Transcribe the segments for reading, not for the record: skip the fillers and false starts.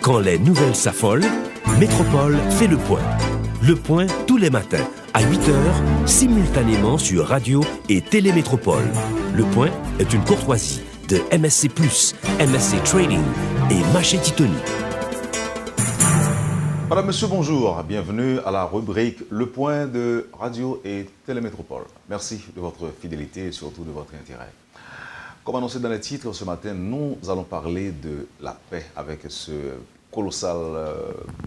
Quand les nouvelles s'affolent, Métropole fait le point. Le point tous les matins, à 8h, simultanément sur Radio et Télémétropole. Le point est une courtoisie de MSC+, MSC Trading et Maché Titoni. Madame, Monsieur, bonjour. Bienvenue à la rubrique Le Point de Radio et Télémétropole. Merci de votre fidélité et surtout de votre intérêt. Comme annoncé dans les titres, ce matin, nous allons parler de la paix avec ce colossal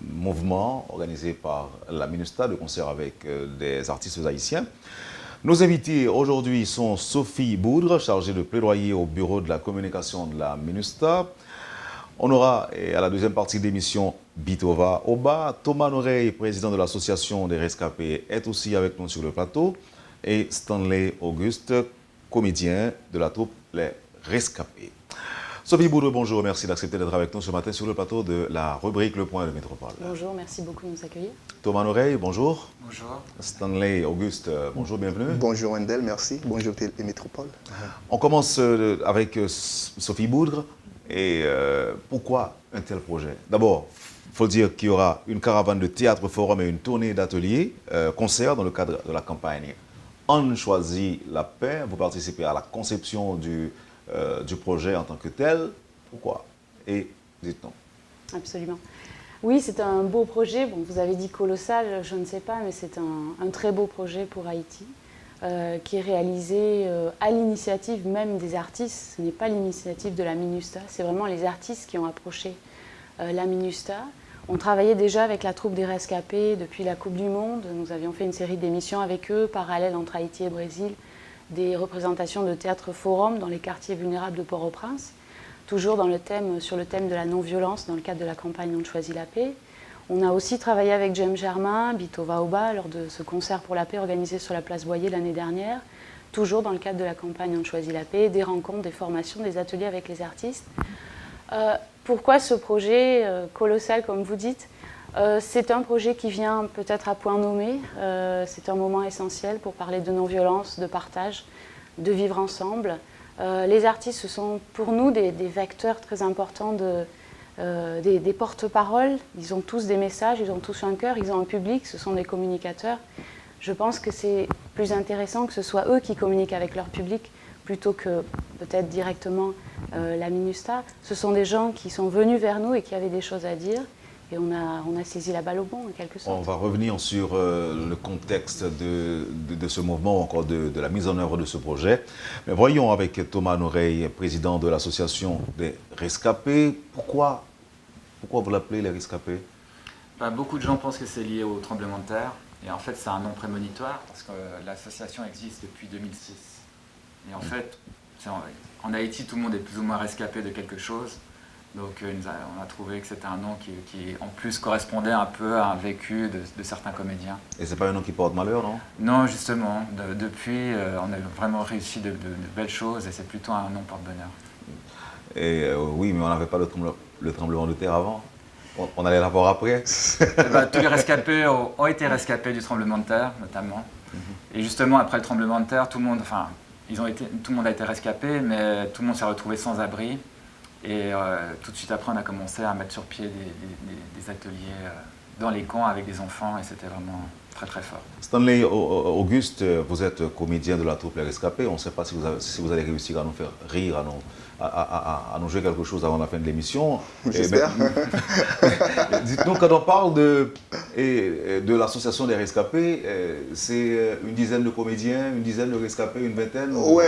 mouvement organisé par la MINUSTAH de concert avec des artistes haïtiens. Nos invités aujourd'hui sont Sophie Boudre, chargée de plaidoyer au bureau de la communication de la MINUSTAH. On aura, à la deuxième partie de l'émission, Bitova Oba. Thomas Noreille, président de l'association des rescapés, est aussi avec nous sur le plateau. Et Stanley Auguste, comédien de la troupe Les Rescapés. Sophie Boudre, bonjour, merci d'accepter d'être avec nous ce matin sur le plateau de la rubrique Le Point de Métropole. Bonjour, merci beaucoup de nous accueillir. Thomas Noreille, bonjour. Bonjour. Stanley Auguste, bonjour, bienvenue. Bonjour Wendell, merci. Bonjour Métropole. On commence avec Sophie Boudre. Et pourquoi un tel projet? D'abord, il faut dire qu'il y aura une caravane de théâtre forum et une tournée d'ateliers, concerts dans le cadre de la campagne On choisit la paix. Vous participez à la conception du projet en tant que tel. Pourquoi? Et dites-nous. Absolument. Oui, c'est un beau projet. Bon, vous avez dit colossal, je ne sais pas, mais c'est un très beau projet pour Haïti. Qui est réalisé à l'initiative même des artistes. Ce n'est pas l'initiative de la MINUSTAH, c'est vraiment les artistes qui ont approché la MINUSTAH. On travaillait déjà avec la troupe des rescapés depuis la Coupe du Monde. Nous avions fait une série d'émissions avec eux, parallèles entre Haïti et Brésil, des représentations de théâtre forum dans les quartiers vulnérables de Port-au-Prince, toujours sur le thème de la non-violence dans le cadre de la campagne On choisit la paix. On a aussi travaillé avec James Germain, Bitova Oba, lors de ce concert pour la paix organisé sur la place Boyer l'année dernière, toujours dans le cadre de la campagne On choisit la paix, des rencontres, des formations, des ateliers avec les artistes. Pourquoi ce projet colossal, comme vous dites? C'est un projet qui vient peut-être à point nommé. C'est un moment essentiel pour parler de non-violence, de partage, de vivre ensemble. Les artistes, ce sont pour nous des vecteurs très importants des porte-paroles. Ils ont tous des messages, ils ont tous un cœur, ils ont un public, ce sont des communicateurs. Je pense que c'est plus intéressant que ce soit eux qui communiquent avec leur public plutôt que peut-être directement la MINUSTAH. Ce sont des gens qui sont venus vers nous et qui avaient des choses à dire. Et on a saisi la balle au bon, en quelque sorte. On va revenir sur le contexte de ce mouvement, encore de la mise en œuvre de ce projet. Mais voyons avec Thomas Noreille, président de l'association des rescapés. Pourquoi vous l'appelez les rescapés? Beaucoup de gens pensent que c'est lié au tremblement de terre. Et en fait, c'est un nom prémonitoire, parce que l'association existe depuis 2006. Et en fait, en Haïti, tout le monde est plus ou moins rescapé de quelque chose. Donc on a trouvé que c'était un nom qui en plus correspondait un peu à un vécu de certains comédiens. Et c'est pas un nom qui porte malheur, non? Non, justement. Depuis, on a vraiment réussi de belles choses et c'est plutôt un nom porte-bonheur. Et oui, mais on n'avait pas le tremblement de terre avant. On allait l'avoir après. Tous les rescapés ont été rescapés du tremblement de terre, notamment. Et justement, après le tremblement de terre, tout le monde a été rescapé, mais tout le monde s'est retrouvé sans abri. Et tout de suite après, on a commencé à mettre sur pied des ateliers dans les camps avec des enfants et c'était vraiment très très fort. Stanley Auguste, vous êtes comédien de la troupe Les Rescapés. On ne sait pas si vous allez réussir à nous faire rire, à nous jouer quelque chose avant la fin de l'émission. J'espère. Dites-nous, quand on parle de l'association des rescapés, c'est une dizaine de comédiens, une dizaine de rescapés, une vingtaine? Oui,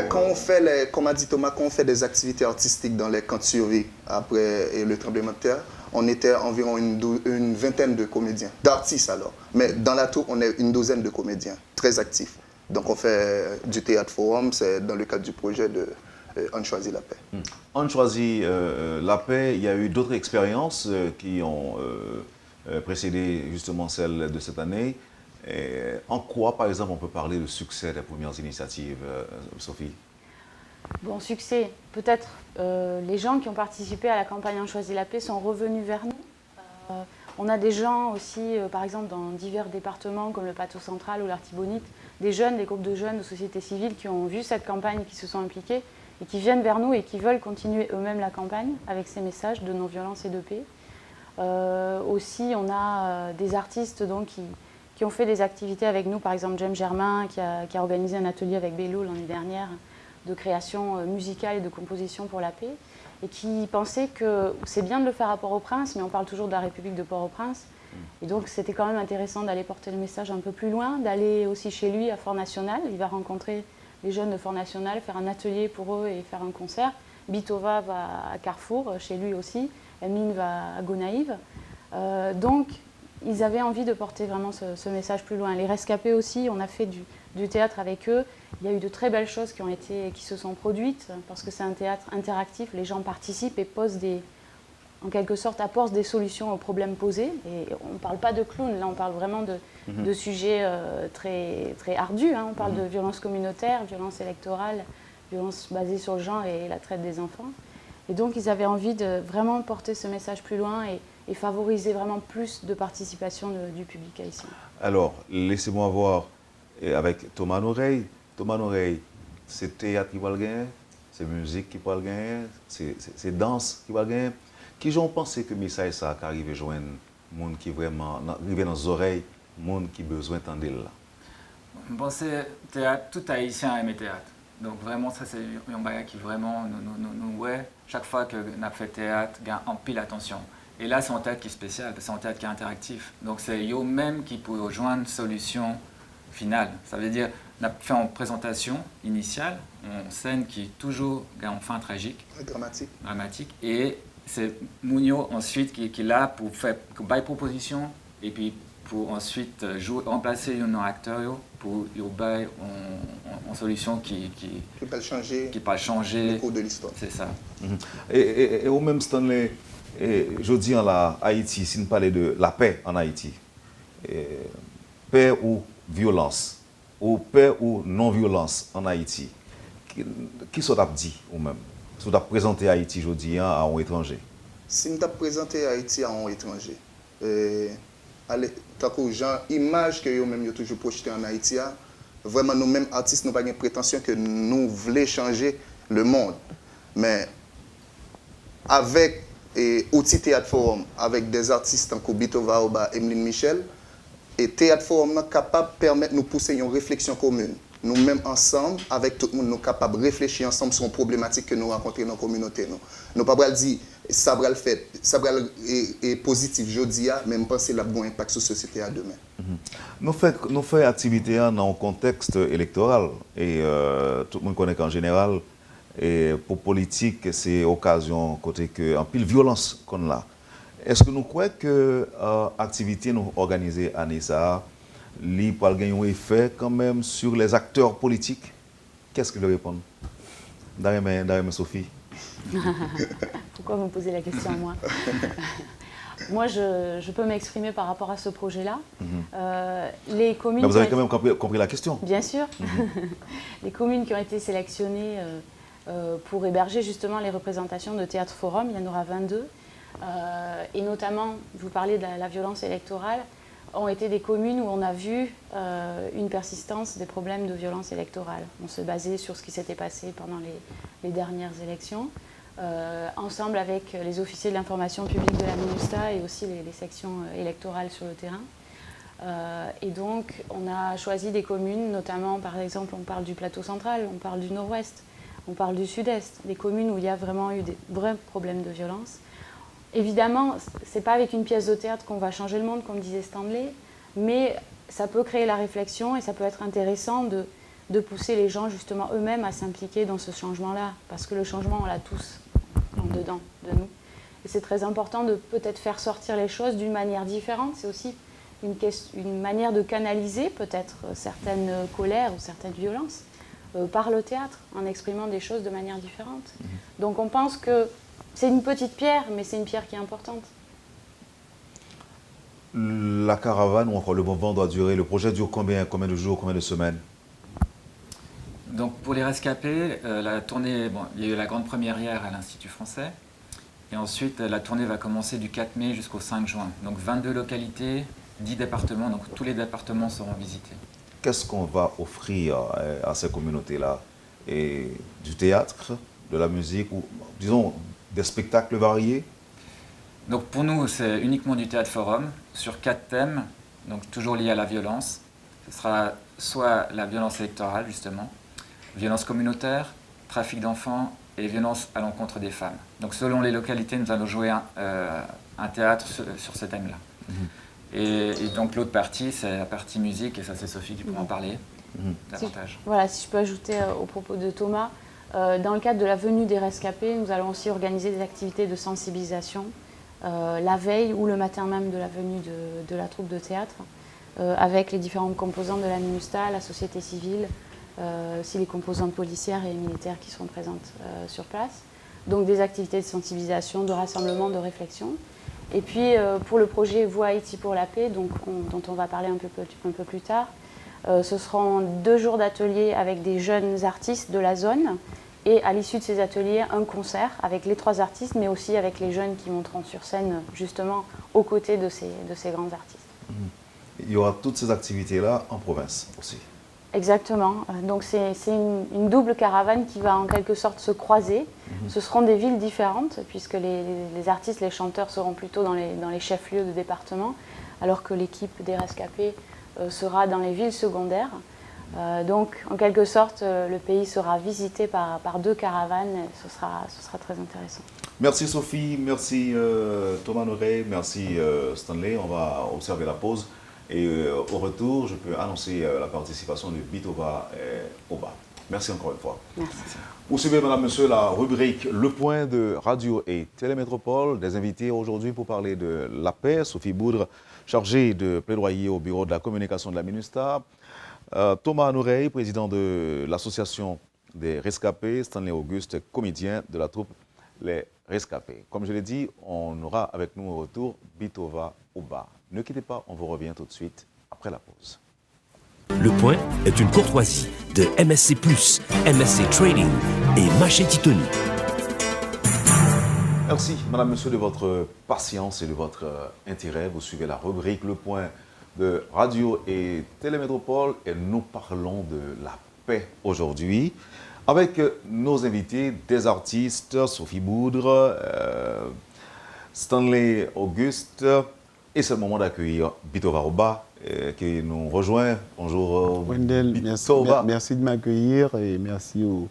comme a dit Thomas, quand on fait des activités artistiques dans les camps de survie après le tremblement de terre, on était environ une vingtaine de comédiens, d'artistes alors. Mais dans la troupe, on est une douzaine de comédiens, très actifs. Donc on fait du théâtre forum, c'est dans le cadre du projet de On choisit la paix. On choisit la paix, il y a eu d'autres expériences qui ont précédé justement celle de cette année. Et en quoi, par exemple, on peut parler de succès des premières initiatives, Sophie? Bon, succès. Peut-être les gens qui ont participé à la campagne On choisit la paix sont revenus vers nous. On a des gens aussi, par exemple, dans divers départements comme le Plateau central ou l'Artibonite, des jeunes, des groupes de jeunes de société civile qui ont vu cette campagne, qui se sont impliqués et qui viennent vers nous et qui veulent continuer eux-mêmes la campagne avec ces messages de non-violence et de paix. Aussi, on a des artistes donc, qui ont fait des activités avec nous. Par exemple, James Germain, qui a organisé un atelier avec Bello l'année dernière de création musicale et de composition pour la paix, et qui pensait que c'est bien de le faire à Port-au-Prince, mais on parle toujours de la République de Port-au-Prince. Et donc, c'était quand même intéressant d'aller porter le message un peu plus loin, d'aller aussi chez lui à Fort-National. Il va rencontrer les jeunes de Fort-National, faire un atelier pour eux et faire un concert. Bitova va à Carrefour, chez lui aussi. Emeline va à Gonaïves. Donc, ils avaient envie de porter vraiment ce message plus loin. Les rescapés aussi, on a fait du théâtre avec eux. Il y a eu de très belles choses qui se sont produites, parce que c'est un théâtre interactif. Les gens participent et posent en quelque sorte, apportent des solutions aux problèmes posés. Et on ne parle pas de clown, là on parle vraiment de sujets très, très ardus. Hein. On parle de violence communautaire, violence électorale, violence basée sur le genre et la traite des enfants. Et donc ils avaient envie de vraiment porter ce message plus loin et favoriser vraiment plus de participation du public haïtien. Alors, laissez-moi voir avec Thomas Noreille. Thomas Noreille, c'est théâtre qui va le gagner, c'est musique qui va le gagner, c'est danse qui va le gagner. Qui j'en pensé que message ça qui arrive joindre monde qui vraiment arrive dans les oreilles, monde qui besoin d'entendre là. Bon, c'est théâtre, tout haïtien aime le théâtre. Donc vraiment ça c'est un bagage qui vraiment nous ouais, chaque fois que on a fait théâtre, gagne en pile attention. Et là c'est un théâtre qui est spécial, c'est un théâtre qui est interactif. Donc c'est eux même qui peut rejoindre une solution finale. Ça veut dire on a fait une présentation initiale, une scène qui est toujours en fin tragique, dramatique, et c'est Mounio ensuite qui est là pour faire une proposition et puis pour ensuite remplacer un acteur pour faire une solution qui peut changer le cours de l'histoire. C'est ça. Et au même Stanley, je dis en Haïti, si nous parlons de la paix en Haïti, paix ou violence, ou paix ou non-violence en Haïti, qui sont dit ou même? Si vous avez présenté Haïti aujourd'hui à un étranger? Si nous avons présenté Haïti à un étranger, tant que gens, image que nous-mêmes avons toujours projetée en Haïti, vraiment nous-mêmes artistes, nous n'avons pas de prétention que nous voulons changer le monde. Mais avec Outil Théâtre Forum, avec des artistes comme Bitova Oba, Emeline Michel, et Théâtre Forum est capable de permettre de nous pousser une réflexion commune. Nous-mêmes ensemble, avec tout le monde, nous sommes capables de réfléchir ensemble sur une problématique que nous rencontrons dans la communauté. Nous ne pouvons pas dire ça va le faire, ça va être positif aujourd'hui, mais nous pensons que ça va avoir un impact sur la société à demain. Nous faisons activité dans un contexte électoral et tout le monde connaît qu'en général, et pour politique, c'est occasion côté que en pile violence qu'on a. Est-ce que nous croyons que l'activité nous organisée à Nessa li peut avoir un effet quand même sur les acteurs politiques? Qu'est-ce que leur répondent? Darème Sophie. Pourquoi vous me posez la question à moi? Moi, je peux m'exprimer par rapport à ce projet-là. Les communes. Mais vous avez quand même compris la question. Bien sûr. Les communes qui ont été sélectionnées pour héberger justement les représentations de Théâtre Forum, il y en aura 22. Et notamment, vous parlez de la violence électorale, ont été des communes où on a vu une persistance des problèmes de violence électorale. On se basait sur ce qui s'était passé pendant les dernières élections, ensemble avec les officiers de l'information publique de la MINUSTA et aussi les sections électorales sur le terrain. Et donc, on a choisi des communes, notamment, par exemple, on parle du plateau central, on parle du nord-ouest, on parle du sud-est, des communes où il y a vraiment eu des vrais problèmes de violence. Évidemment, ce n'est pas avec une pièce de théâtre qu'on va changer le monde, comme disait Stanley, mais ça peut créer la réflexion et ça peut être intéressant de pousser les gens justement eux-mêmes à s'impliquer dans ce changement-là, parce que le changement, on l'a tous en dedans de nous. Et c'est très important de peut-être faire sortir les choses d'une manière différente. C'est aussi une manière de canaliser peut-être certaines colères ou certaines violences par le théâtre, en exprimant des choses de manière différente. Donc on pense que c'est une petite pierre, mais c'est une pierre qui est importante. La caravane ou encore le mouvement doit durer, le projet dure combien de jours, combien de semaines? Donc pour les rescapés, la tournée, il y a eu la grande première hier à l'Institut français. Et ensuite, la tournée va commencer du 4 mai jusqu'au 5 juin. Donc 22 localités, 10 départements, donc tous les départements seront visités. Qu'est-ce qu'on va offrir à ces communautés-là? Et du théâtre, de la musique, ou disons des spectacles variés? Donc pour nous, c'est uniquement du théâtre forum sur 4 thèmes, donc toujours liés à la violence. Ce sera soit la violence électorale, justement, violence communautaire, trafic d'enfants et violence à l'encontre des femmes. Donc selon les localités, nous allons jouer un théâtre sur ce thème-là. Et donc l'autre partie, c'est la partie musique, et ça c'est Sophie qui pourra en parler davantage. Si je peux ajouter au propos de Thomas, dans le cadre de la venue des rescapés, nous allons aussi organiser des activités de sensibilisation la veille ou le matin même de la venue de la troupe de théâtre, avec les différentes composantes de la MINUSTAH, la société civile, aussi les composantes policières et militaires qui seront présentes sur place. Donc des activités de sensibilisation, de rassemblement, de réflexion. Et puis pour le projet Voix Haïti pour la paix, dont on va parler un peu plus tard, ce seront 2 jours d'ateliers avec des jeunes artistes de la zone. Et à l'issue de ces ateliers, un concert avec les 3 artistes, mais aussi avec les jeunes qui monteront sur scène justement aux côtés de ces grands artistes. Il y aura toutes ces activités-là en province aussi. Exactement. Donc c'est une double caravane qui va en quelque sorte se croiser. Ce seront des villes différentes, puisque les artistes, les chanteurs seront plutôt dans les chefs-lieux de département, alors que l'équipe des rescapés sera dans les villes secondaires. Donc, en quelque sorte, le pays sera visité par 2 caravanes. Et ce sera très intéressant. Merci Sophie, merci Thomas Norey, merci Stanley. On va observer la pause. Et au retour, je peux annoncer la participation de Bitova Oba. Merci encore une fois. Merci. Vous suivez, madame, monsieur, la rubrique Le Point de Radio et Télémétropole. Des invités aujourd'hui pour parler de la paix. Sophie Boudre, chargée de plaidoyer au bureau de la communication de la MINUSTAH. Thomas Norey, président de l'association des rescapés. Stanley Auguste, comédien de la troupe Les Rescapés. Comme je l'ai dit, on aura avec nous au retour Bitova Oba. Ne quittez pas, on vous revient tout de suite après la pause. Le Point est une courtoisie de MSC+, MSC Trading et Machete Tony. Merci, madame, monsieur, de votre patience et de votre intérêt. Vous suivez la rubrique Le Point de Radio et Télémétropole et nous parlons de la paix aujourd'hui avec nos invités, des artistes, Sophie Boudre, Stanley Auguste. Et c'est le moment d'accueillir Bitova Oba qui nous rejoint. Bonjour Wendell, merci de m'accueillir et merci aux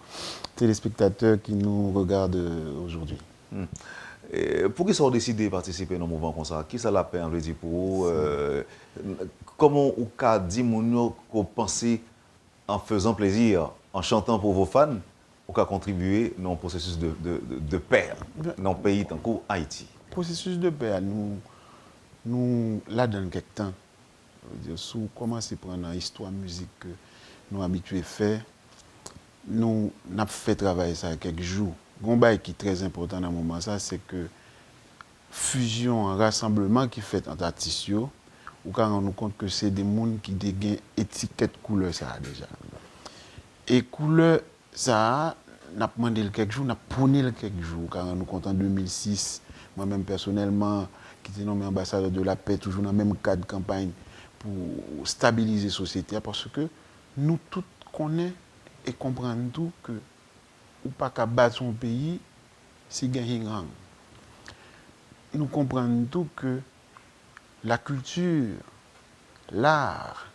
téléspectateurs qui nous regardent aujourd'hui. Pour qui sont décidé de participer à un mouvement comme ça? Qui ça la paix en veut dire pour vous? Comment ou qu'a dit mon qu'on pensez en faisant plaisir, en chantant pour vos fans, ou qu'a contribué dans le processus de paix dans le pays tant qu'au Haïti? Processus de paix, nous là dans quelques temps, si on commence à prendre l'histoire musique que nous habitués à faire, nous avons fait travailler ça quelques jours. Un qui est très important dans ce moment, c'est que fusion, un rassemblement qui fait entre artistes, ou quand on nous compte que c'est des gens qui dégainent étiquette couleur ça déjà. Et couleur ça, on a demandé quelques jours, on a prôné quelques jours, quand on nous compte en 2006, moi-même personnellement, qui était nommé ambassadeur de la paix, toujours dans le même cadre de campagne pour stabiliser la société, parce que nous tous connaissons et comprenons tout que ou pas qu'à battre son pays, c'est gagner grand. Nous comprenons tout que la culture, l'art,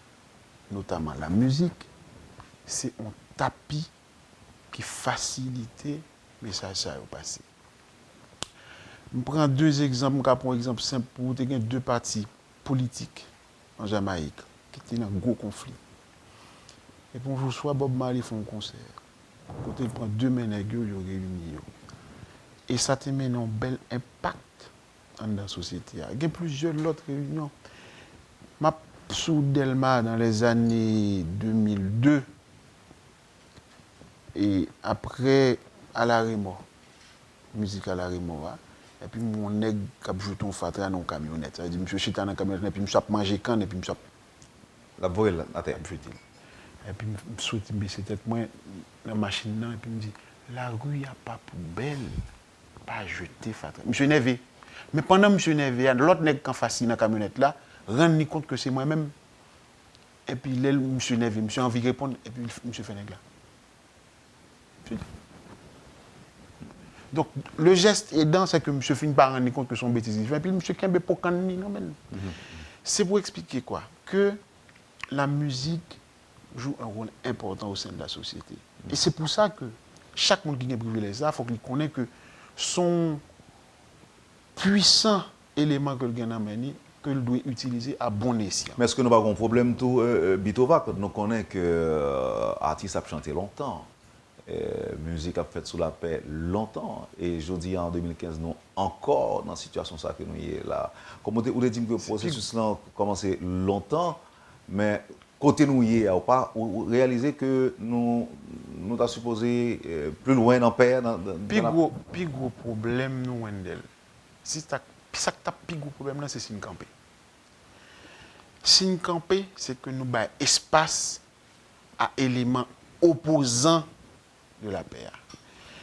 notamment la musique, c'est un tapis qui facilite le message au passé. Je prends 2 exemples, pour un exemple simple, pour vous 2 partis politiques en Jamaïque qui étaient dans un gros conflit. Et pour vous soir, Bob Marley fait un concert. Quand il prend 2 ménagères, il réunit. Et ça te met un bel impact dans la société. Il y a plusieurs autres réunions. Ma sous Delma dans les années 2002 et après à la Rémo, musique à la Rémo, et puis mon nègre qui a joué ton fatra dans une camionnette. Ça veut dire, monsieur chita dans la camionnette, et puis je mangé canne, et puis je la voile à terre. Et puis je souhaite baisser tête moi dans la machine, et puis je me dis, la rue, il n'y a pas poubelle, pas jeter fatra. Monsieur Nevé. Mais pendant que monsieur Nevé, l'autre nègre qui a fasciné dans la camionnette là, rend compte que c'est moi-même. Et puis là, monsieur Nevé, monsieur a envie de répondre, et puis monsieur fait nègre là. Donc, le geste aidant, c'est que M. finit par rendre compte que son bêtise, et puis M. Kembe Pokani, non, mais c'est pour expliquer quoi? Que la musique joue un rôle important au sein de la société. Et c'est pour ça que chaque monde qui a un privilège, il faut qu'il connaisse que son puissant élément que le gagne que le doit utiliser à bon escient. Mais est-ce que nous avons un problème tout, Bitova, quand nous connaissons que l'artiste a chanté longtemps, musique a fait sous la paix longtemps, et je dis en 2015, nous encore dans la situation ça que nous y est là. Comme on dit que le processus a commencé longtemps, mais côté nous y est, ou réaliser que nous avons supposé plus loin dans la paix. Plus gros problème, nous, Wendel, ça qui est plus gros problème, c'est Signe Campé. Signe Campé, c'est que nous avons espace à éléments opposants de la paix.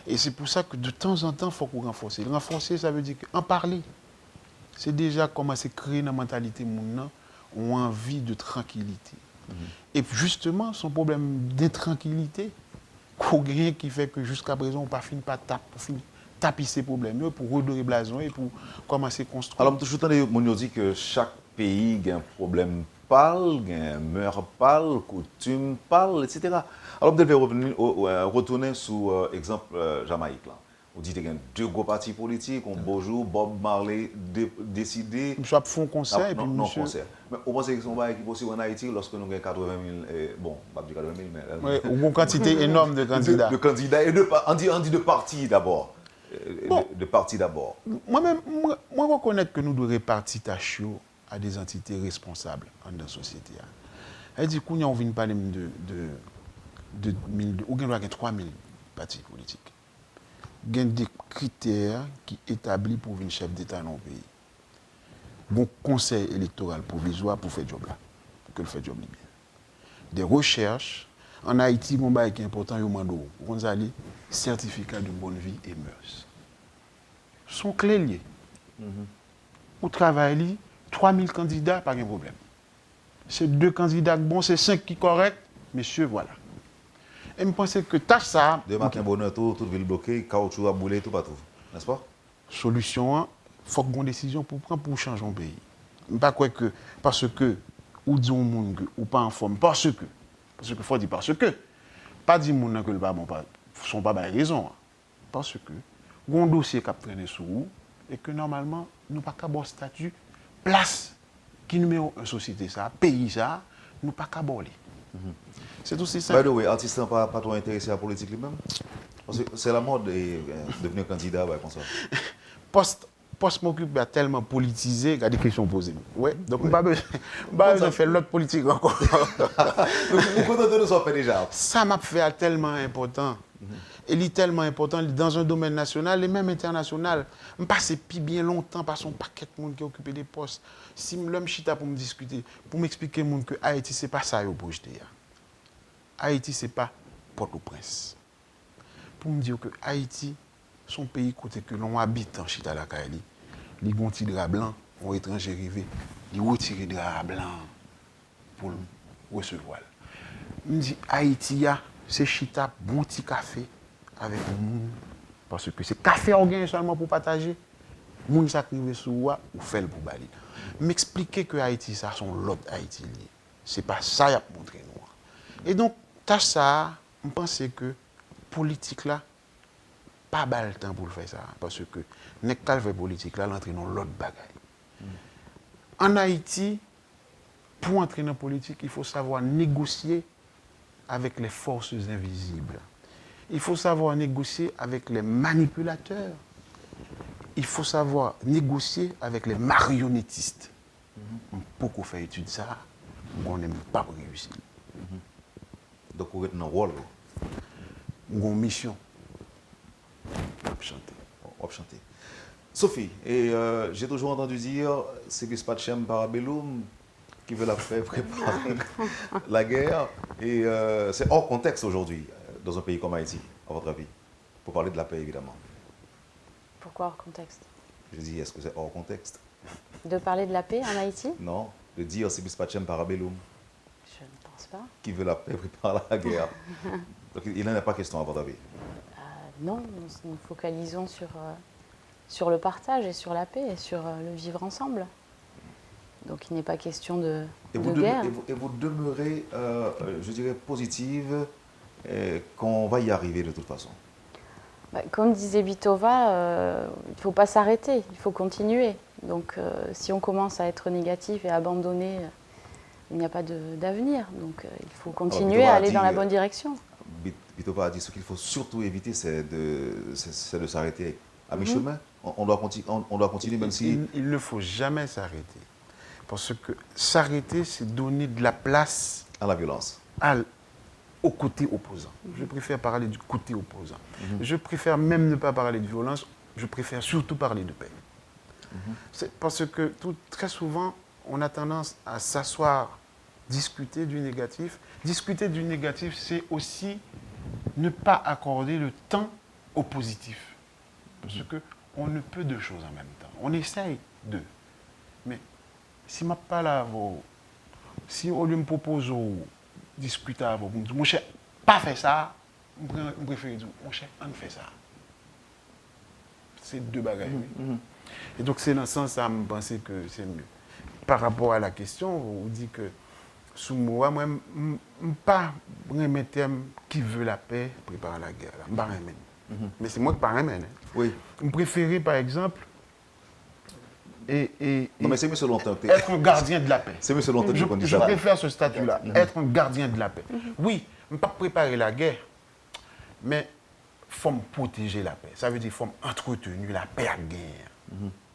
Et c'est pour ça que de temps en temps, il faut qu'on renforce. Renforcer, ça veut dire qu'en parler, c'est déjà commencer à créer une mentalité ou envie de tranquillité. Et justement, son problème d'intranquillité, qui fait que jusqu'à présent, on n'a pas fini par taper ces problèmes pour redorer blason et pour commencer à construire. Alors, je t'entends dire que chaque pays a un problème parle, un mœurs parle, coutume parle, etc. Alors, vous devez retourner sur l'exemple Jamaïque. Là. Vous dites qu'il y a deux gros partis politiques, un beau jour, Bob Marley décidé. Nous sommes fait un concert et puis non, concert. Mais on pense que c'est un qui est possible en Haïti lorsque nous avons 80 000, bon, pas 80 000, mais. Oui, une quantité énorme de candidats. De candidats et on dit de partis d'abord. Bon, de partis d'abord. Moi-même, moi reconnaître que nous devons répartir tâches à des entités responsables dans la société. Elle dit qu'on a envie de parler de 3 000 partis politiques. Il y a des critères qui établis pour une chef d'État dans le pays. Bon conseil électoral provisoire pour faire le job là, pour que le fait job bien. Des recherches. En Haïti, mon bail qui est important, il y a un certificat de bonne vie et mœurs. Sont clés liées. Au travail, 3 000 candidats, pas de problème. C'est 2 candidats bons, c'est 5 qui sont corrects, messieurs, voilà. Et je pense que tâche ça. De matin bonheur, toute ville bloquée, caoutchouc à bouler, tout partout. N'est-ce pas? Solution, il faut qu'on ait une décision pour prendre pour changer le pays. Pas quoi que, parce que, ou disons au monde, ou pas en forme, parce que faut dire parce que. Pas dire monde que le pas bon, sont pas bonnes raisons. Parce que, on a un dossier qui a traîné sur vous, et que normalement, nous pas qu'à avoir statut, place, qui numéro un société ça, pays ça, nous pas qu'à avoir. C'est aussi ça. By the way, artiste n'est pas trop intéressé à la politique lui-même? Parce que c'est la mode de devenir candidat, comme ça. Poste m'occupe tellement politisé qu'il y a des questions posées. Ouais, donc on n'a pas besoin de faire l'autre politique encore. Donc, vous contentez de ça fait déjà. Ça m'a fait tellement important. Il est tellement important dans un domaine national et même international. Je passe plus bien longtemps par son paquet de monde qui occupe des postes. Si l'homme chita pour me discuter, pour m'expliquer que Haïti, ce n'est pas ça au projeté. Haïti, ce n'est pas Port-au-Prince. Pour me dire que Haïti, son pays côté que l'on habite en chita la Kaili, les bons petits draps blancs, aux étrangers arrivés, ils retirent les draps blancs pour le recevoir. Je me dis, Haïti, c'est chita bon petit café avec le monde. Parce que c'est café on gagne seulement pour partager. Les gens s'acrivent sur moi ou fait pour bali. M'expliquer que Haïti, ça, sont l'autre Haïti. Ce n'est pas ça qu'il a montré nous. Et donc, tâche ça, je pense que politique là, pas le temps pour faire ça. Parce que, n'est pas fait politique là, l'entrée dans l'autre bagaille. En Haïti, pour entrer dans la politique, il faut savoir négocier avec les forces invisibles. Il faut savoir négocier avec les manipulateurs. Il faut savoir négocier avec les marionnettistes. Beaucoup fait étude ça, on n'aime pas réussir. Donc, vous êtes dans le rôle. Une mission. Chanter. On va chanter. Sophie, et j'ai toujours entendu dire, c'est Bispatchem Parabellum qui veut la paix préparer la guerre. Et c'est hors contexte aujourd'hui, dans un pays comme Haïti, à votre avis, pour parler de la paix, évidemment. Pourquoi hors contexte? Je dis, est-ce que c'est hors contexte? De parler de la paix en Haïti? Non, de dire c'est Bispatchem Parabellum. Je ne pense pas. Qui veut la paix prépare la guerre. Donc il n'en est pas question, à votre avis. Non, nous nous focalisons sur le partage et sur la paix et sur le vivre ensemble. Donc il n'est pas question de guerre. Et vous demeurez, je dirais, positive qu'on va y arriver de toute façon. Comme disait Bitova, il ne faut pas s'arrêter, il faut continuer. Donc si on commence à être négatif et à abandonner, il n'y a pas d'avenir. Donc il faut continuer à aller dans la bonne direction. Bitova a dit ce qu'il faut surtout éviter, c'est de s'arrêter à mi-chemin. On doit continuer même si... Il ne faut jamais s'arrêter. Parce que s'arrêter, c'est donner de la place à la violence. Au côté opposant. Je préfère parler du côté opposant. Je préfère même ne pas parler de violence, je préfère surtout parler de paix. C'est parce que très souvent, on a tendance à s'asseoir, discuter du négatif. Discuter du négatif, c'est aussi ne pas accorder le temps au positif. Parce qu'on ne peut deux choses en même temps. On essaye de. Mais si je ne pas là, si on me propose de discuter avec vous, mon cher, pas fait ça, je préfère dire, mon cher, on fait ça. C'est deux bagages. Et donc, c'est dans ce sens, ça me pense que c'est mieux. Par rapport à la question, vous dites que, sous moi, je ne suis pas un thème qui veut la paix, prépare la guerre. Je ne pas mais c'est moi qui parle. Oui. Je préfère, par exemple, non, mais c'est mieux selon toi. Être un gardien de la paix. C'est mieux selon toi. Je préfère ce statut-là, être un gardien de la paix. Oui, je ne peux pas préparer la guerre, mais il faut me protéger la paix. Ça veut dire qu'il faut entretenir la paix à la guerre.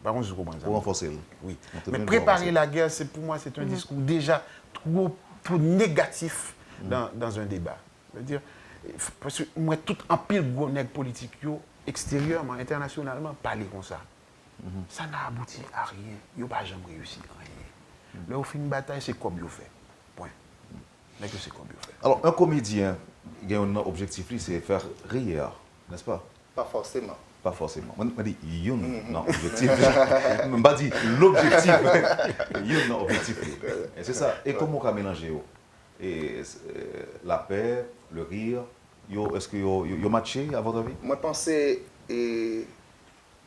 Par contre, je comprends ça. Pour renforcer. Oui. Mais préparer la guerre, pour moi, c'est un discours déjà trop négatif dans un débat. Je veux dire, parce que moi, tout en pile de politique, extérieurement, internationalement, parler comme ça. Ça n'a abouti à rien. Il n'y a pas jamais réussi à rien. Là, au fin de bataille, c'est comme il fait. Point. Mais que c'est comme il fait. Alors, un comédien, il a un objectif, c'est faire rire, n'est-ce pas? Pas forcément. Pas forcément. Je dis, il y a un objectif. Je ne pas dire l'objectif. Il y a un objectif. Et c'est ça. Et comment on peut mélanger la paix, le rire, est-ce qu'il y a matché à votre avis? Moi, je pense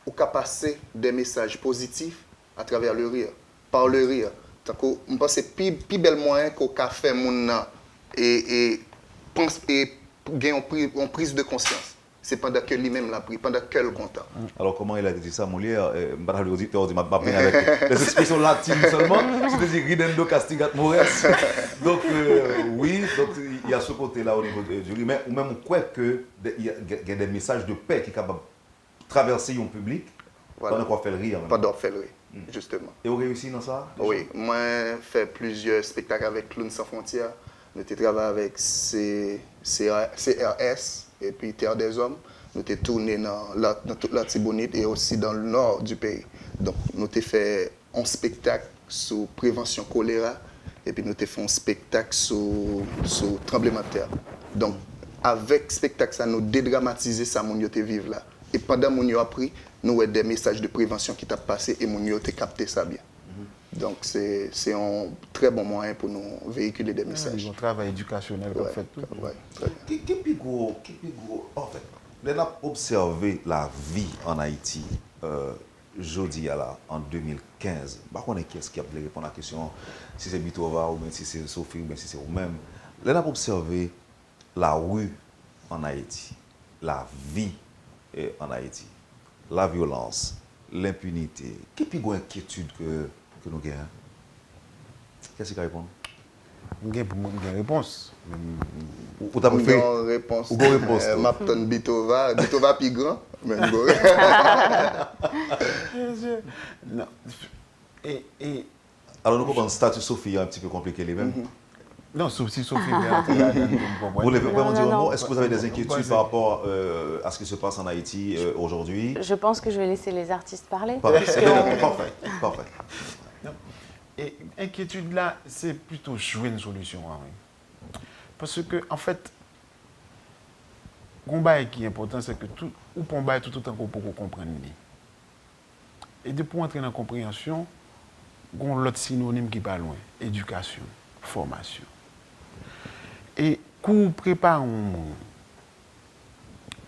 au cas passer des messages positifs à travers le rire, par le rire. Je pense que c'est plus bel moyen qu'au café et gagner une prise de conscience. C'est pendant que lui-même l'a pris, pendant qu'elle est content. Alors, comment il a dit ça, Molière? Les auditeurs disent, avec les expressions latines seulement, c'est-à-dire ridendo castigat mores. Donc, oui, donc, il y a ce côté-là au niveau du rire. Mais même, on croit qu'il y a des messages de paix qui sont capables de traverser un public pendant qu'on fait le rire. Pendant qu'on fait le rire, justement. Et vous réussissez dans ça? Oui, moi, j'ai fait plusieurs spectacles avec Clowns sans frontières. Nous avons travaillé avec CRS et puis Terre des Hommes. Nous avons tourné dans toute la Tibonite et aussi dans le nord du pays. Donc, nous avons fait un spectacle sur prévention choléra et puis nous avons fait un spectacle sur tremblement de terre. Donc, avec le spectacle, ça nous dédramatisé ça, mon yoté vivre là. Et pendant mon yo appris, nous avons des messages de prévention qui t'a passé et mon yo capté ça bien. Donc, c'est un très bon moyen pour nous véhiculer des messages. C'est un travail éducationnel qu'on fait tout. Qu'est-ce gros, en fait, on a observé la vie en Haïti, jeudi en 2015. Par contre, qu'est-ce qui a pu répondre à la question, si c'est Bitova ou bien si c'est Sophie ou bien si c'est vous-même. On a observé la rue en Haïti, la vie en Haïti, la violence, l'impunité. Quelle est l'inquiétude que nous avons? Qu'est-ce qui répond? J'ai une réponse. Ou t'as fait une réponse. Ou une réponse. Mapton Bitova plus grand. Non. Alors nous comprenons le statut Sophie un petit peu compliqué les mêmes. Non, sauf si Sophie Vous voulez vraiment dire un mot? Est-ce que vous avez des inquiétudes par rapport à ce qui se passe en Haïti aujourd'hui? Je pense que je vais laisser les artistes parler. Parfait. Non. Et inquiétude là, c'est plutôt jouer une solution. Parce que, en fait, le combat qui est important, c'est que tout combat tout autant qu'on peut comprendre. Et de pour entrer dans la compréhension, il y a l'autre synonyme qui n'est pas loin. Éducation, formation. Et quand on prépare un monde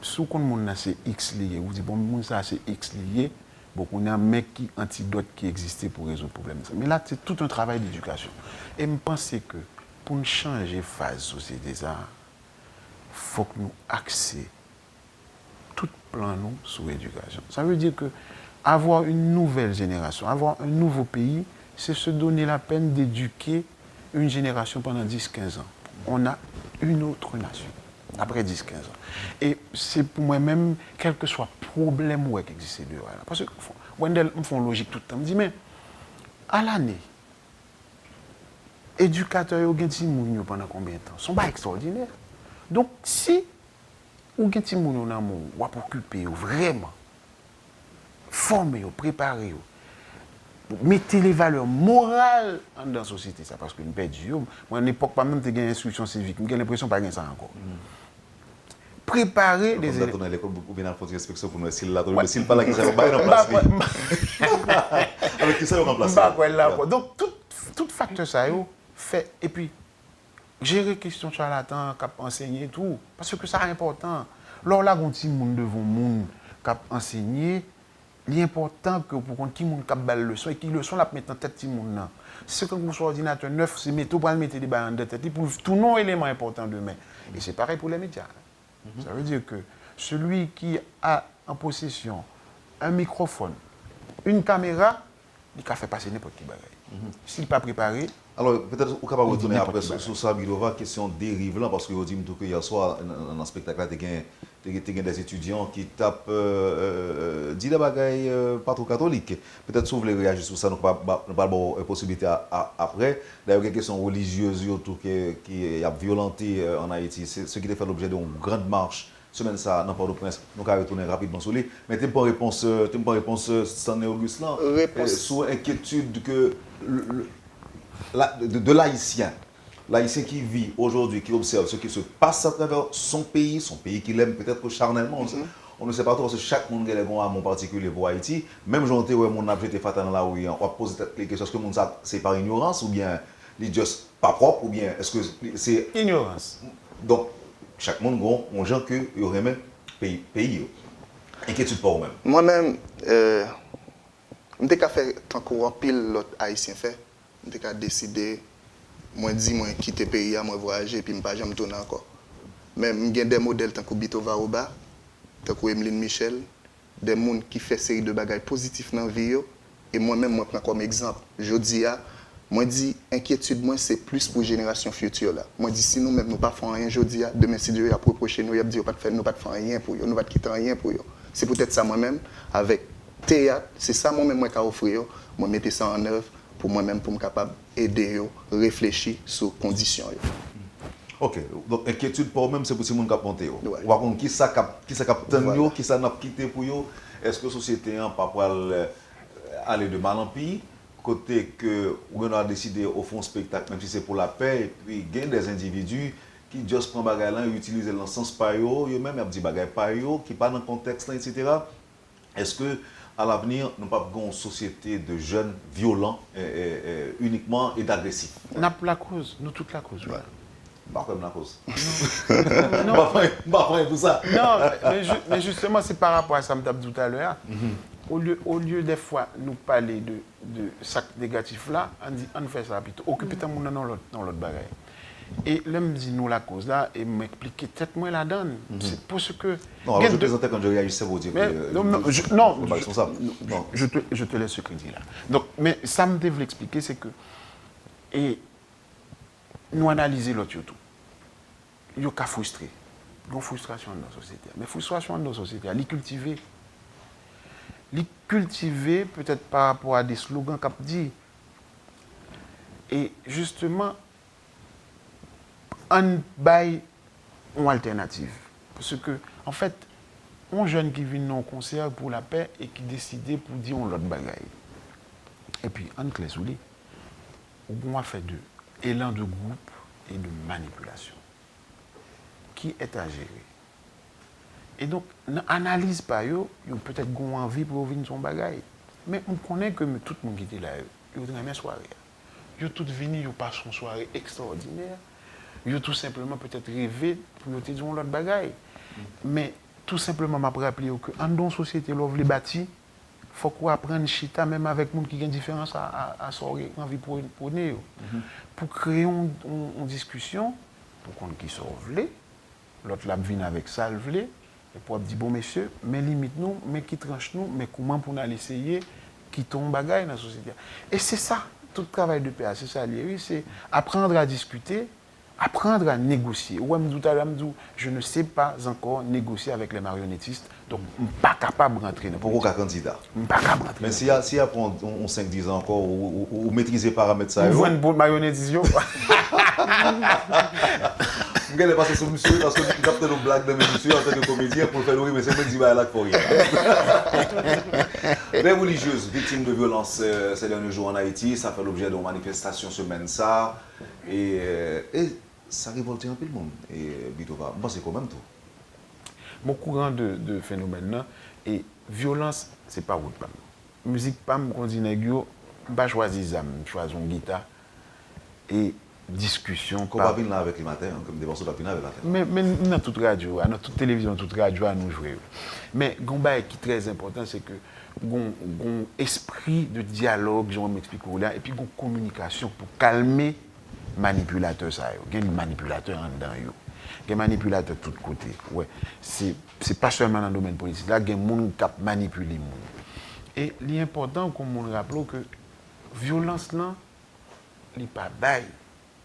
sous qu'on monde c'est X lié, vous dites bon monde ça c'est X lié, bon on a un mec qui antidote qui existait pour résoudre le problème. Mais là c'est tout un travail d'éducation. Et je pense que pour nous changer phase société ça, faut que nous axer tout plan nous sur l'éducation. Ça veut dire que avoir une nouvelle génération, avoir un nouveau pays, c'est se donner la peine d'éduquer une génération pendant 10-15 ans. On a une autre nation, après 10-15 ans. Et c'est pour moi-même, quel que soit le problème qui existe dehors. Parce que Wendell me font logique tout le temps. Me dit, mais à l'année, éducateurs ont gagné pendant combien de temps? Ce n'est pas extraordinaire. Donc, si vous avez des gens qui ont occupé vraiment, former, préparer, mettez les valeurs morales dans la société. Ça, parce que nous perdons. Moi, à l'époque, pas même de instruction civique. J'ai l'impression que pas ça encore. Préparer les élèves. On a l'école ou bien faire inspection pour nous. S'il pas là, qui ça va remplacer. Avec qui ça va remplacer. Donc, tout facteur ça fait. Et puis, gérer question charlatan, cap enseigner tout. Parce que ça est important. Lors là, on dit monde devant monde cap enseigner. L'important que pour qu'on qui monde cap bal leçon et qui leçon la mettre en tête ti monde là. C'est quand vous ordinateur neuf, c'est mettre pour mettre des balles en tête pour tout non élément important demain. Et c'est pareil pour les médias. Ça veut dire que celui qui a en possession un microphone, une caméra, il peut faire passer n'importe qui bagaille. S'il n'est pas préparé. Alors, peut-être qu'on va retourner après sur ça, Bilova, question dérive là, parce que vous dites que hier soir, dans un spectacle, il y a des étudiants qui tapent dit des bagailles pas trop catholiques. Peut-être si vous voulez réagir sur ça, nous n'avons pas de possibilité après. D'ailleurs, il y a une question religieuse qui a violenté en Haïti, c'est ce qui a fait l'objet d'une grande marche. Semaine ça, dans Port-au-Prince, nous allons retourner rapidement sur lui. Mais tu n'as pas réponse, Stanley Auguste, sur inquiétude que de l'haïtien. L'haïtien qui vit aujourd'hui, qui observe ce qui se passe à travers son pays qu'il aime peut-être charnellement. On ne sait pas trop, parce que chaque monde a un amour particulier pour Haïti. Même quand on a été fatal là où on va poser les questions, est-ce que c'est par ignorance ou bien c'est juste pas propre ou bien est-ce que c'est. Ignorance. Donc, chaque monde a un gens qui aurait même pays. Inquiétude pour eux-mêmes. Moi-même, je n'ai qu'à faire tant qu'on pile l'autre haïtien fait. Je n'ai qu'à décider, moi quitter le pays, moi voyager et puis je ne vais pas jamais tourner encore. Mais j'ai des modèles tant que Bito Varoba, tant que Emeline Michel, des gens qui font série de bagages positifs dans la vie. Et moi-même, je prends comme exemple. Je dis, moi dis inquiétude, moi c'est plus pour la génération future là. Moi dis si nous-mêmes nous pas faisons rien aujourd'hui, demain si Dieu a reproché nous, il a dit nous pas faire rien pour eux, nous pas quitter rien pour eux. C'est peut-être ça moi-même avec théâtre, c'est ça moi-même moi qui offrir, moi mettre ça en œuvre pour moi-même pour me capable aider eux réfléchir sur conditions. OK. Donc inquiétude pour eux-même c'est pour tout le monde qui a monté. On va voir qui ça capte qui ça n'a quitté pour eux. Est-ce que la société n'a pas aller de mal en pire? Côté que on a décidé au fond spectacle, même si c'est pour la paix, et puis il y a des individus qui juste prennent bagay là et utilisent dans le sens par eux, même ils dit bagay par eux, qui pas dans le contexte là, etc. Est-ce que à l'avenir, nous n'avons pas une société de jeunes violents uniquement et d'agressifs? Nous avons la cause, nous toute la cause. Pas comme la cause. Non, pas tout ça. Non, mais justement, c'est par rapport à ça que je disais tout à l'heure. Au lieu des fois nous parler de sac négatif là, on dit on fait ça plutôt. Occuper ton monde dans l'autre bagaille. Et là, me dit nous la cause là et m'expliquer peut-être moi la donne. C'est pour ce que. Non, alors je présentais quand je réagissais vous dire je te laisse ce crédit là. Donc, mais ça me devait l'expliquer, c'est que et nous analyser l'autre tout. Il y a frustré. Il y a une frustration dans la société. Mais frustration dans la société, elle est cultivée. Les cultiver peut-être par rapport à des slogans qu'a dit. Et justement, on bail une alternative. Parce que, en fait, un jeune qui vient au concert pour la paix et qui décide pour dire l'autre bagaille. Et puis, on clé sous lui. On a fait deux. Élan de groupe et de manipulation. Qui est à gérer? Et donc, n'analyse pas, peut-être qu'on a envie pour venir son bagaille. Mais on connaît que tout le monde qui était là, il a une soirée. Ils ont tous venu, ils passent une soirée extraordinaire. Ils ont tout simplement peut-être rêvé pour te dire l'autre bagaille. Mais tout simplement m'a rappelé que en dans société l'on veut bâtir, faut qu'on apprenne chita même avec monde qui a une différence à sortir envie pour pour créer une discussion pour qu'on qui sort vle, l'autre là vient avec ça le vle et pour dire bon monsieur, mais limite nous, mais qui tranche nous, mais comment pour nous essayer qui tombe bagaille dans la société. Et c'est ça tout le travail de PA, c'est ça oui, c'est apprendre à discuter. Apprendre à négocier. Je ne sais pas encore négocier avec les marionnettistes, donc je ne suis pas capable de rentrer. Pourquoi candidat? Je ne suis pas capable de rentrer. Mais si après on 5-10 ans encore, ou maîtriser les paramètres ça. Vous voyez une bonne marionnettiste? Je vais passer sur monsieur parce que je capte nos blagues de monsieur en tant que comédien pour faire oui, mais c'est moi qui dis là pour rien. Les religieuses victimes de violences ces derniers jours en Haïti, ça fait l'objet de manifestations semaine ça. Et ça révolte un peu le monde. Et Bitova, bon, c'est quand même tout. Mon courant de phénomène là, et violence, c'est pas route pam. Musique pam, qu'on dit négio, pas choisir zam, choisir une guitare et discussion. Comme pas venir là avec les matins, comme des morceaux pas avec la tête. Mais dans toute radio, dans toute télévision, toute radio, à nous jouer. Mais Gomba qui est très important, c'est que un esprit de dialogue, je vais m'expliquer là, et puis une communication pour calmer manipulateur ça yo. Il y a un manipulateur en dedans yo. Il y a un manipulateur de tous côtés. Ouais. C'est pas seulement dans le domaine politique. Là, il y a des gens qui manipulent les gens. Et l'important, comme on rappelle, que violence là, il n'est pas bail.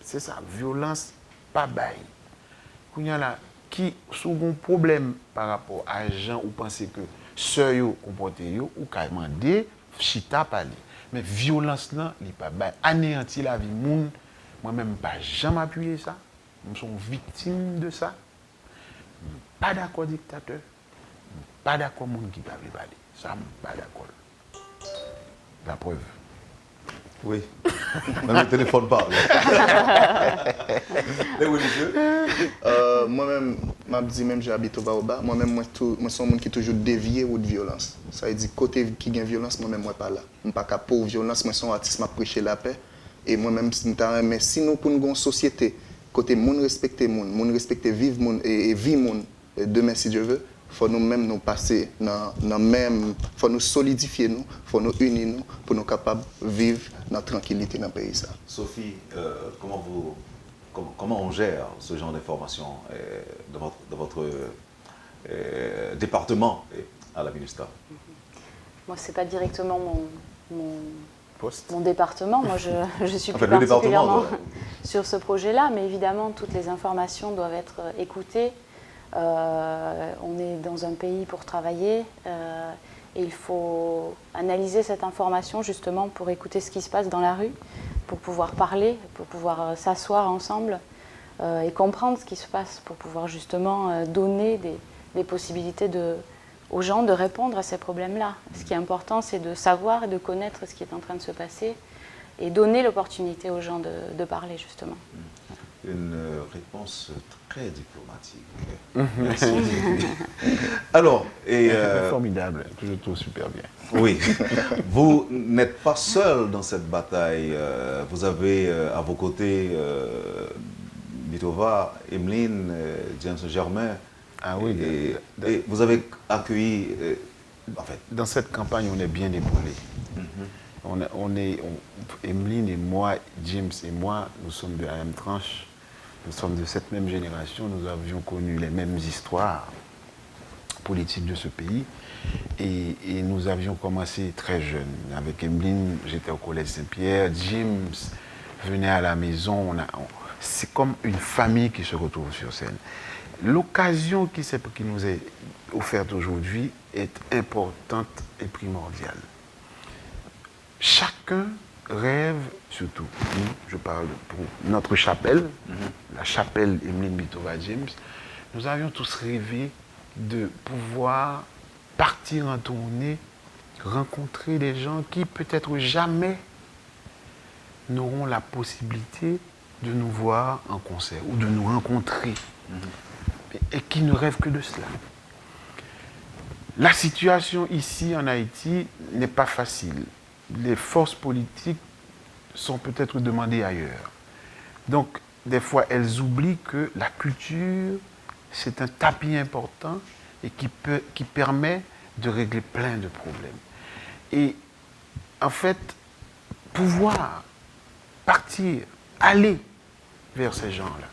C'est ça, violence pas bail. Quand il y a là qui sous un problème par rapport à gens ou penser que sœur yo comporter yo ou carrément des chita parler. Mais violence là, il n'est pas bail. Anéantir la vie monde. Moi-même, pas jamais appuyé ça. Nous sommes victimes de ça. Pas d'accord dictateur. Pas d'accord monde qui parle parler. Ça, pas d'accord. La preuve. Oui. Même le téléphone parle. Les religieux. Moi-même, je dis même j'habite au Baoba. Moi-même, moi, je suis un monde qui toujours dévié ou de violence. Ça veut dire côté qui gagne violence, moi-même, moi pas là. Je ne suis pas capable de violence. Moi, je suis un artiste, je prêche la paix. Et moi-même, mais si nous pour une société, côté monde respecter monde respecter vivre monde et vie monde, demain si Dieu veut, faut nous-mêmes nous passer dans même, faut nous solidifier nous, faut nous unir nous pour nous capables de vivre dans la tranquillité dans le pays ça. Sophie, comment on gère ce genre d'informations dans votre département à la MINUSTAH? Moi, c'est pas directement mon Poste. département. Moi, je suis plus le particulièrement département, sur ce projet-là, mais évidemment, toutes les informations doivent être écoutées. On est dans un pays pour travailler et il faut analyser cette information justement pour écouter ce qui se passe dans la rue, pour pouvoir parler, pour pouvoir s'asseoir ensemble et comprendre ce qui se passe, pour pouvoir justement donner des possibilités aux gens de répondre à ces problèmes-là. Ce qui est important, c'est de savoir et de connaître ce qui est en train de se passer et donner l'opportunité aux gens de parler, justement. Une réponse très diplomatique. Merci. Alors, Formidable, toujours tout super bien. Oui, vous n'êtes pas seul dans cette bataille. Vous avez à vos côtés Bitova, Emeline, James Germain. Ah oui. Et vous avez accueilli. En fait. Dans cette campagne, on est bien épaulés. Emeline et moi, James et moi, nous sommes de la même tranche. Nous sommes de cette même génération. Nous avions connu les mêmes histoires politiques de ce pays. Et nous avions commencé très jeunes. Avec Emeline, j'étais au Collège Saint-Pierre. James venait à la maison. C'est comme une famille qui se retrouve sur scène. L'occasion qui nous est offerte aujourd'hui est importante et primordiale. Chacun rêve, surtout nous, je parle pour notre chapelle, la chapelle Emeline Bitova James, nous avions tous rêvé de pouvoir partir en tournée, rencontrer des gens qui peut-être jamais n'auront la possibilité de nous voir en concert ou de nous rencontrer. Et qui ne rêvent que de cela. La situation ici en Haïti n'est pas facile. Les forces politiques sont peut-être demandées ailleurs. Donc, des fois, elles oublient que la culture, c'est un tapis important et qui permet de régler plein de problèmes. Et en fait, pouvoir partir, aller vers ces gens-là,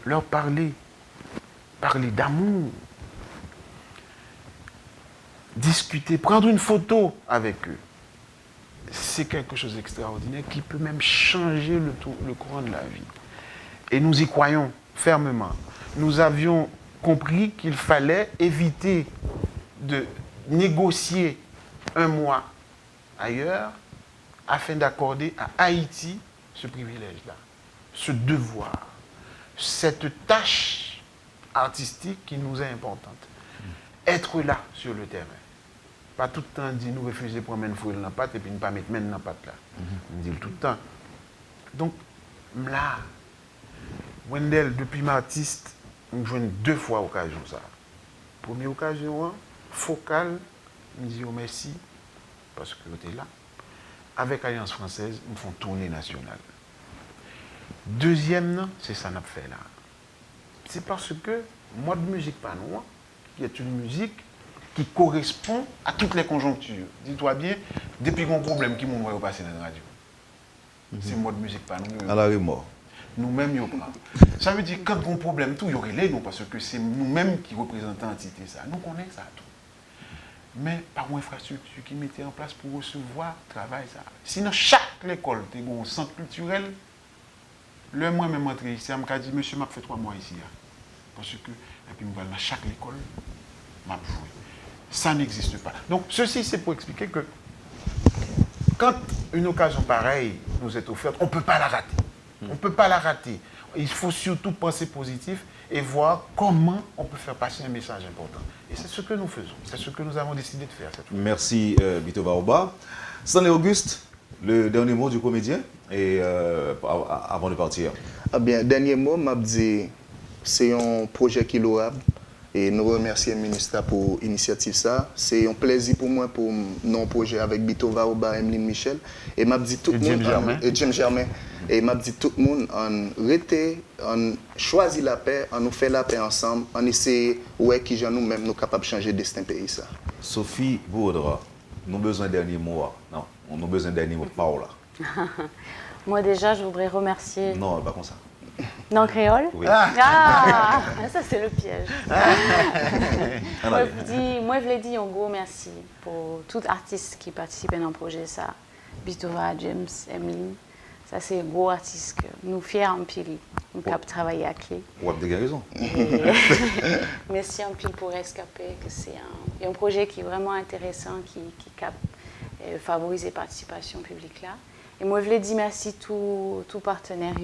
leur parler d'amour, discuter, prendre une photo avec eux, c'est quelque chose d'extraordinaire qui peut même changer le courant de la vie. Et nous y croyons fermement. Nous avions compris qu'il fallait éviter de négocier un mois ailleurs afin d'accorder à Haïti ce privilège-là, ce devoir, cette tâche artistique qui nous est importante. Être là sur le terrain. Pas tout le temps dire nous refuser de prendre une fouille dans la pâte et puis ne pas mettre dans la pâte là. On dit tout le temps. Donc, là, Wendell, depuis m'artiste, on joue 2 fois l'occasion ça. Première occasion, Focal, me dit merci parce que tu es là. Avec Alliance Française, nous font tournée nationale. Deuxième, c'est ça qu'on a fait là. C'est parce que moi de musique pas nous, qui est une musique qui correspond à toutes les conjonctures. Dis-toi bien, depuis qu'on a un problème qui m'ont passé dans la radio. C'est moi de musique pas nous. À la remords. Nous-mêmes, nous prenons. Ça veut dire que quand on a un problème, tout, il y aurait les nous, parce que c'est nous-mêmes qui représentons l'entité. Ça. Nous connaissons ça tout. Mais par une infrastructure qui mettait en place pour recevoir le travail. Ça. Sinon, chaque école, tu as un centre culturel, le moi-même entré ici, je me dit, monsieur, m'a fait 3 mois ici. Parce que, et puis, dans chaque école, m'a joué. Ça n'existe pas. Donc, ceci, c'est pour expliquer que quand une occasion pareille nous est offerte, on ne peut pas la rater. On ne peut pas la rater. Il faut surtout penser positif et voir comment on peut faire passer un message important. Et c'est ce que nous faisons. C'est ce que nous avons décidé de faire. Merci, Bito Baoba. Stanley Auguste, le dernier mot du comédien et avant de partir. Ah bien, dernier mot, m'a dit, c'est un projet qui est louable. Et nous remercions le ministère pour l'initiative. C'est un plaisir pour moi pour nos projets avec Bito Baoba, Emeline Michel. Et m'a dit tout le monde. Et James Germain. Et m'a dit tout le monde, on choisit la paix, on nous fait la paix ensemble, on essaie ouais qui nous-mêmes nous capables de changer le destin du pays. Ça. Sophie Bourdra, nous avons besoin d'un dernier mot. Non, on a besoin d'un dernier mot de Paola. Moi déjà, je voudrais remercier... Non, pas comme ça. Non, créole? Oui. Ah, ça c'est le piège. Moi, je l'ai dit, un gros merci pour tout artiste qui participe dans le projet. Ça. Bitova, James, Emeline. Ça, c'est un gros artiste que nous fiers en pile. Nous avons travaillé à clé. On a des raisons. Merci en pile pour Rescapé, que c'est un projet qui est vraiment intéressant, qui favorise la participation publique là. Et moi, je voulais dire merci à tous partenaires,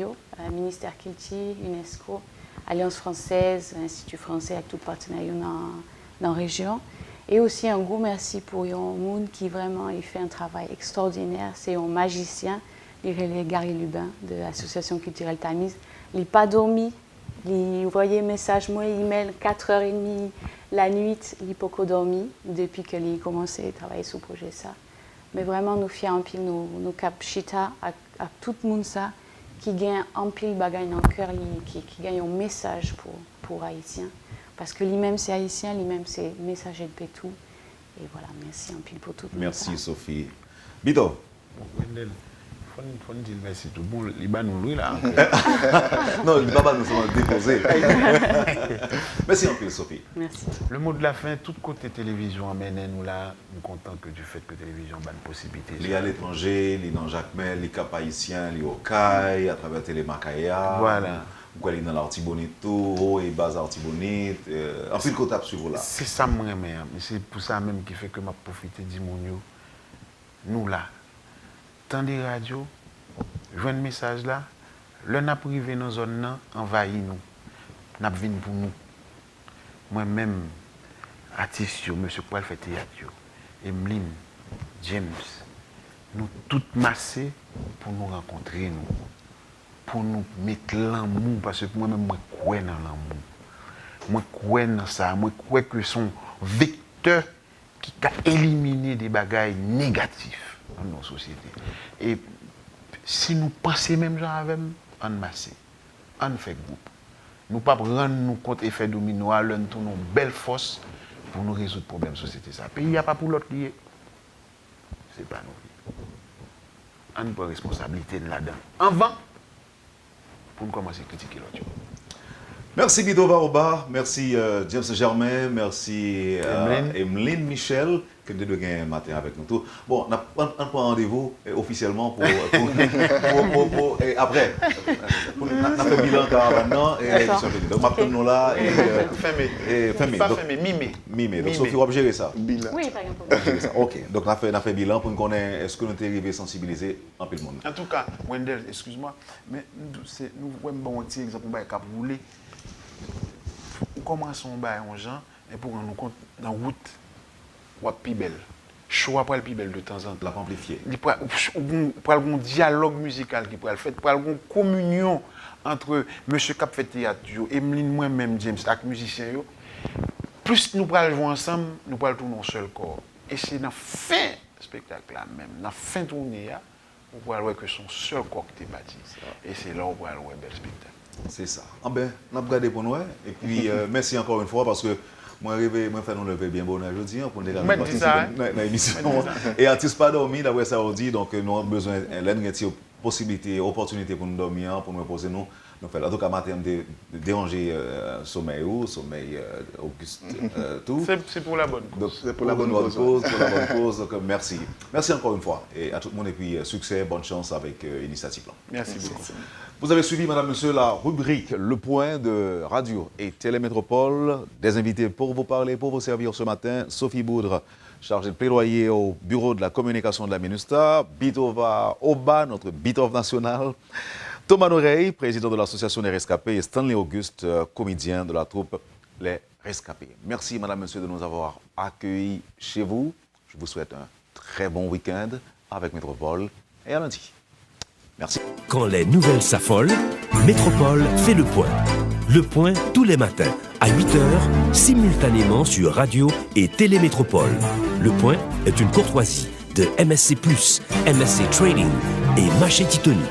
ministère Kilti, UNESCO, Alliance Française, Institut Français, avec tous les partenaires dans la région. Et aussi un gros merci pour un monde qui vraiment il fait un travail extraordinaire. C'est un magicien, il est Gary Lubin de l'Association culturelle Tamise. Il n'a pas dormi, il envoyait message, moi, email 4h30 la nuit, il n'a pas dormi depuis qu'il a commencé à travailler sur le projet. Ça. Mais vraiment, nous fiers en pile, nous cap chita à tout le monde ça, qui gagne en pile bagaille dans le cœur, qui gagne un message pour Haïtiens. Parce que lui-même c'est Haïtien, lui-même c'est messager de Pétou. Et voilà, merci en pile pour tout le monde. Merci Sophie. Bito. Il faut dire merci tout le monde. Il va nous louer là. Non, il ne va pas nous déposer. Merci en pile Sophie. Merci. Le mot de la fin, tout côté télévision amène nous là, nous content que du fait que télévision a une possibilité. Il est à l'étranger, il est dans Jacmel, il est cap haïtien, il est au CAI, à travers Télémacaya. Voilà. Ou il est dans l'Artibonito, et base Artibonite. En plus, côté sur là. C'est ça moi mais c'est pour ça même qui fait que m'a profité du monde nous là. Tant des radios, je vois un message là, le n'a privé dans la zone là, envahit nous. N'a venu pour nous. Moi-même, artiste, monsieur Poil fait théâtre, Emeline, James, nous toutes massés pour nous rencontrer, nous, pour nous mettre l'amour, parce que moi-même, moi, je crois dans l'amour. Moi, je crois dans ça, moi, je crois que son vecteur qui a éliminé des bagailles négatifs dans nos sociétés. Et si nous pensons même genre avec on massé, on fait groupe. Nous ne pouvons pas rendre nous compte effet domino, nous avons une belle force pour nous résoudre le problème de la société. Le pays n'y a pas pour l'autre lié. Ce n'est pas nous. On n'a pas de responsabilité là-dedans. Avant, pour nous commencer à critiquer l'autre. Merci Bito Baoba, merci James Germain, merci Emeline Michel, que nous devons gagner matin avec nous tous. Bon, on prend rendez-vous officiellement pour et après. On a fait bilan maintenant et donc maintenant là mi-mai. Donc Sophie va gérer ça. Bilan. Oui, par exemple. OK. Donc on a fait bilan pour nous connaître est-ce que nous sommes arrivés à sensibiliser un peu le monde. En tout cas, Wendell, excuse-moi, mais nous voyons un petit exemple pour rouler. Nous commençons à gens et pour nous compte dans la route, ou plus belle. Choix pour le plus belle de temps en temps. La amplifier. Pour un dialogue musical qui peut le faire, pour une communion entre M. Cap fait théâtre, Emeline, moi-même, James, avec les musiciens. Plus nous pourrons jouer ensemble, nous pourrons tourner un seul corps. Et c'est dans la fin du spectacle là même, dans la fin de tournée, on pourra voir que son seul corps qui est bâti. Et c'est là où on pourra voir un bel spectacle. C'est ça. Ah ben, on a regardé pour nous. Et puis, merci encore une fois parce que moi, je fais nous lever bien bon aujourd'hui pour nous participer dans l'émission. Et artiste pas dormi, d'après ça, on dit. Donc, nous avons besoin d'une possibilité, opportunité pour nous dormir, pour nous reposer nous. Donc, en tout cas, matin, de déranger sommeil Auguste, tout. C'est pour la bonne cause. C'est pour la bonne cause. Donc, merci. Merci encore une fois. Et à tout le monde, et puis succès, bonne chance avec l'initiative. Merci beaucoup. Vous avez suivi, madame, monsieur, la rubrique Le Point de Radio et Télémétropole. Des invités pour vous parler, pour vous servir ce matin. Sophie Boudre, chargée de plaidoyer au bureau de la communication de la MINUSTA. Bitova Oba, notre Bitov national. Thomas Noreille, président de l'association des rescapés. Et Stanley Auguste, comédien de la troupe Les Rescapés. Merci, madame, monsieur, de nous avoir accueillis chez vous. Je vous souhaite un très bon week-end avec Métropole et à lundi. Merci. Quand les nouvelles s'affolent, Métropole fait le point. Le point tous les matins à 8h, simultanément sur Radio et Télémétropole. Le point est une courtoisie de MSC+, MSC Trading et Machete Tony.